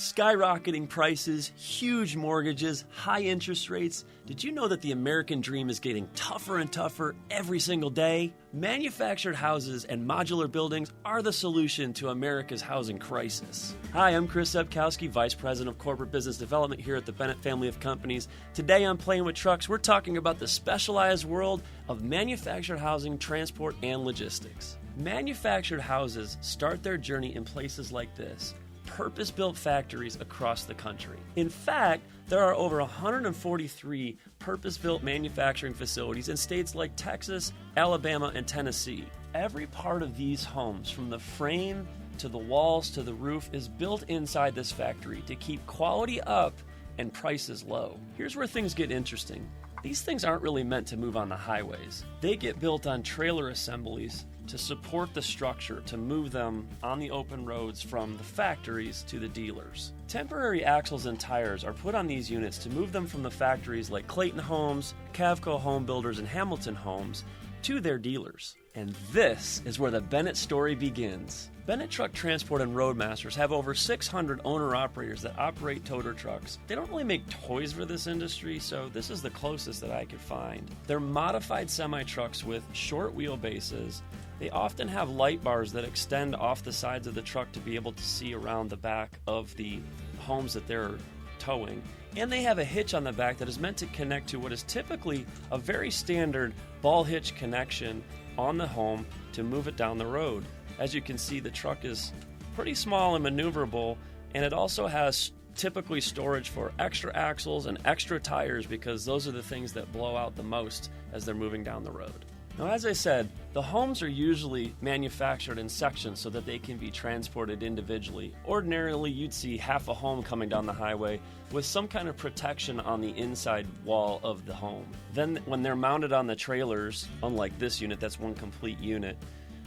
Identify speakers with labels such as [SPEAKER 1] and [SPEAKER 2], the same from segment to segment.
[SPEAKER 1] Skyrocketing prices, huge mortgages, high interest rates. Did you know that the American dream is getting tougher and tougher every single day? Manufactured houses and modular buildings are the solution to America's housing crisis. Hi, I'm Kris Rzepkowski, Vice President of Corporate Business Development here at the Bennett Family of Companies. Today on Playing with Trucks, we're talking about the specialized world of manufactured housing, transport, and logistics. Manufactured houses start their journey in places like this. Purpose-built factories across the country. In fact, there are over 143 purpose-built manufacturing facilities in states like Texas, Alabama, and Tennessee. Every part of these homes, from the frame to the walls to the roof, is built inside this factory to keep quality up and prices low. Here's where things get interesting. These things aren't really meant to move on the highways. They get built on trailer assemblies to support the structure, to move them on the open roads from the factories to the dealers. Temporary axles and tires are put on these units to move them from the factories like Clayton Homes, Cavco Home Builders, and Hamilton Homes to their dealers. And this is where the Bennett story begins. Bennett Truck Transport and Roadmasters have over 600 owner-operators that operate Totor trucks. They don't really make toys for this industry, so this is the closest that I could find. They're modified semi-trucks with short wheelbases. They often have light bars that extend off the sides of the truck to be able to see around the back of the homes that they're towing. And they have a hitch on the back that is meant to connect to what is typically a very standard ball hitch connection on the home to move it down the road. As you can see, the truck is pretty small and maneuverable, and it also has typically storage for extra axles and extra tires because those are the things that blow out the most as they're moving down the road. Now, as I said, the homes are usually manufactured in sections so that they can be transported individually. Ordinarily, you'd see half a home coming down the highway with some kind of protection on the inside wall of the home. Then when they're mounted on the trailers, unlike this unit, that's one complete unit,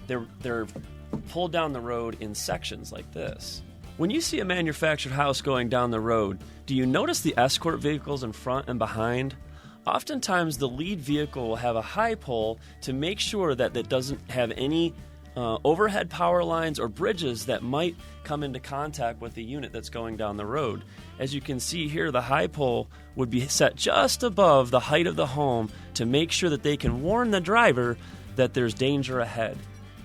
[SPEAKER 1] they're pulled down the road in sections like this. When you see a manufactured house going down the road, do you notice the Escort vehicles in front and behind? Oftentimes, the lead vehicle will have a high pole to make sure that it doesn't have any overhead power lines or bridges that might come into contact with the unit that's going down the road. As you can see here, the high pole would be set just above the height of the home to make sure that they can warn the driver that there's danger ahead.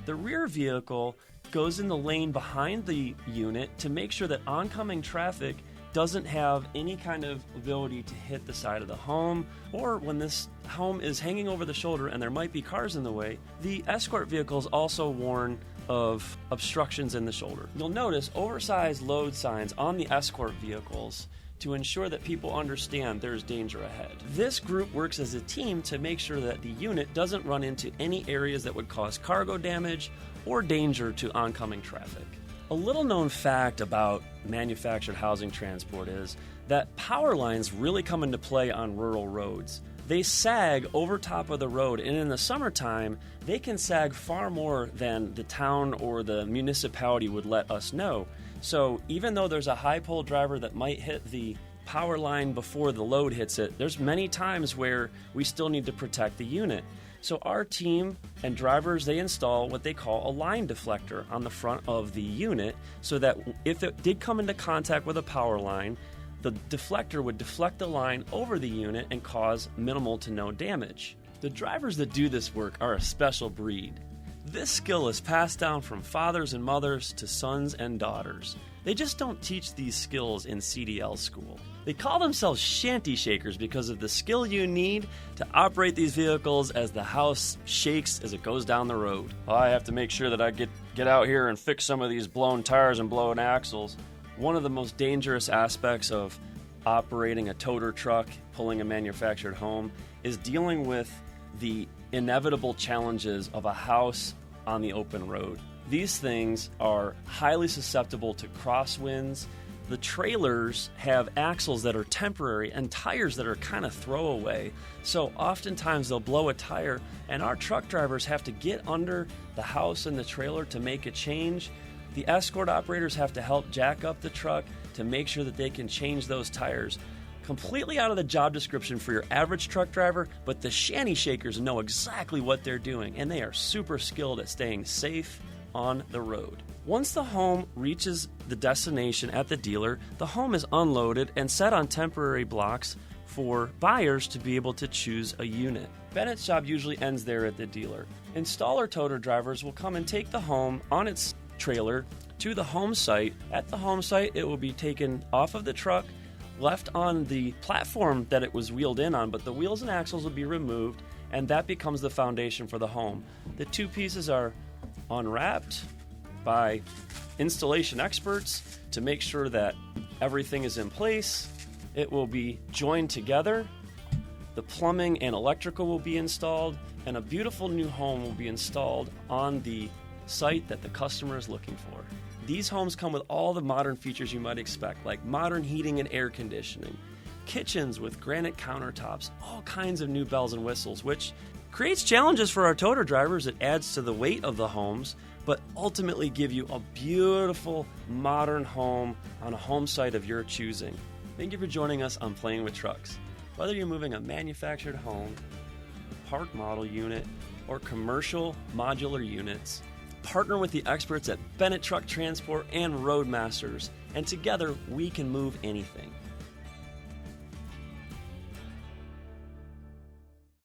[SPEAKER 1] The rear vehicle goes in the lane behind the unit to make sure that oncoming traffic doesn't have any kind of ability to hit the side of the home, or when this home is hanging over the shoulder and there might be cars in the way, the Escort vehicles also warn of obstructions in the shoulder. You'll notice oversized load signs on the Escort vehicles to ensure that people understand there's danger ahead. This group works as a team to make sure that the unit doesn't run into any areas that would cause cargo damage or danger to oncoming traffic. A little known fact about manufactured housing transport is that power lines really come into play on rural roads. They sag over top of the road, and in the summertime, they can sag far more than the town or the municipality would let us know. So even though there's a high pole driver that might hit the power line before the load hits it, there's many times where we still need to protect the unit. So our team and drivers, they install what they call a line deflector on the front of the unit so that if it did come into contact with a power line, the deflector would deflect the line over the unit and cause minimal to no damage. The drivers that do this work are a special breed. This skill is passed down from fathers and mothers to sons and daughters. They just don't teach these skills in CDL school. They call themselves Shanty shakers because of the skill you need to operate these vehicles as the house shakes as it goes down the road. Well, I have to make sure that I get out here and fix some of these blown tires and blown axles. One of the most dangerous aspects of operating a toter truck, pulling a manufactured home, is dealing with the inevitable challenges of a house on the open road. These things are highly susceptible to crosswinds. The trailers have axles that are temporary and tires that are kind of throwaway. So oftentimes they'll blow a tire, and our truck drivers have to get under the house and the trailer to make a change. The Escort operators have to help jack up the truck to make sure that they can change those tires. Completely out of the job description for your average truck driver, but the Shanty shakers know exactly what they're doing, and they are super skilled at staying safe on the road. Once the home reaches the destination at the dealer, the home is unloaded and set on temporary blocks for buyers to be able to choose a unit. Bennett's job usually ends there at the dealer. Installer toter drivers will come and take the home on its trailer to the home site. At the home site, it will be taken off of the truck, left on the platform that it was wheeled in on, but the wheels and axles will be removed, and that becomes the foundation for the home. The two pieces are unwrapped by installation experts to make sure that everything is in place. It will be joined together. The plumbing and electrical will be installed, and a beautiful new home will be installed on the site that the customer is looking for. These homes come with all the modern features you might expect, like modern heating and air conditioning, kitchens with granite countertops, all kinds of new bells and whistles, which creates challenges for our toter drivers. It adds to the weight of the homes, but ultimately give you a beautiful modern home on a home site of your choosing. Thank you for joining us on Playing with Trucks. Whether you're moving a manufactured home, park model unit, or commercial modular units, partner with the experts at Bennett Truck Transport and Roadmasters, and together we can move anything.